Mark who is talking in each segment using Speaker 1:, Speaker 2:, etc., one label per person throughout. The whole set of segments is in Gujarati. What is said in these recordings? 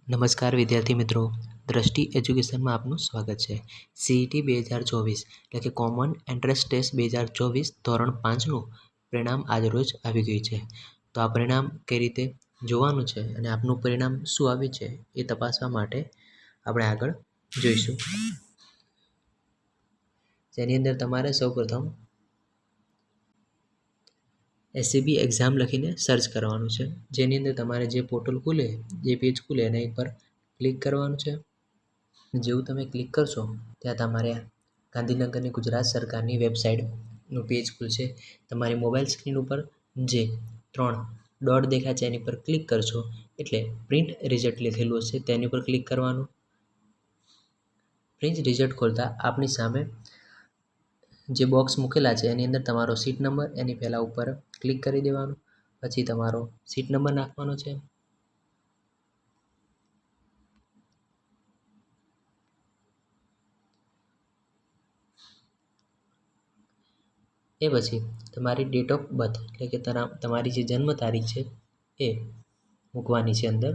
Speaker 1: નમસ્કાર વિદ્યાર્થી મિત્રો, દ્રષ્ટિ એજ્યુકેશનમાં આપનું સ્વાગત છે. CET 2024 એટલે કે કોમન એન્ટ્રન્સ ટેસ્ટ 2024 ધોરણ 5નું પરિણામ આજરોજ આવી ગયું છે. તો આ પરિણામ કઈ રીતે જોવાનું છે અને આપનું પરિણામ શું આવ્યું છે એ તપાસવા માટે આપણે આગળ જોઈશું. જેની અંદર તમારે સૌપ્રથમ SCB એક્ઝામ લખીને સર્ચ કરવાનું છે. જેની અંદર તમારે જે પોર્ટલ ખુલે, જે પેજ ખુલે એના પર ક્લિક કરવાનું છે. જેવું તમે ક્લિક કરશો ત્યાં તમારે ગાંધીનગરની ગુજરાત સરકારની વેબસાઇટનું પેજ ખુલશે. તમારી મોબાઈલ સ્ક્રીન ઉપર જે 3 ડોટ દેખાય છે એની પર ક્લિક કરશો એટલે પ્રિન્ટ રિઝલ્ટ લખેલું હશે તેની પર ક્લિક કરવાનું. પ્રિન્ટ રિઝલ્ટ ખોલતા આપની સામે જે બોક્સ મૂકેલા છે એની અંદર તમારો સીટ નંબર એની પહેલાં ઉપર ક્લિક કરી દેવાનું. પછી તમારો સીટ નંબર નાખવાનો છે. એ પછી તમારી ડેટ ઓફ બર્થ એટલે કે તમારી જે જન્મ તારીખ છે એ મૂકવાની છે અંદર.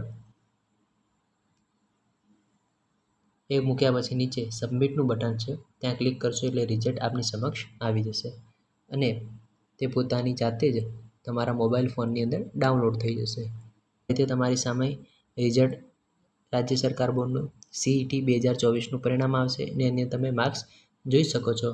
Speaker 1: એ મૂક્યા પછી નીચે સબમિટનું બટન છે ત્યાં ક્લિક કરશો એટલે રિઝલ્ટ આપની સમક્ષ આવી જશે અને તે પોતાની જાતે જ તમારા મોબાઈલ ફોનની અંદર ડાઉનલોડ થઈ જશે. તે તમારી સામે રિઝલ્ટ રાજ્ય સરકાર બોર્ડનું CET 2024નું પરિણામ આવશે અને એની તમે માર્ક્સ જોઈ શકો છો.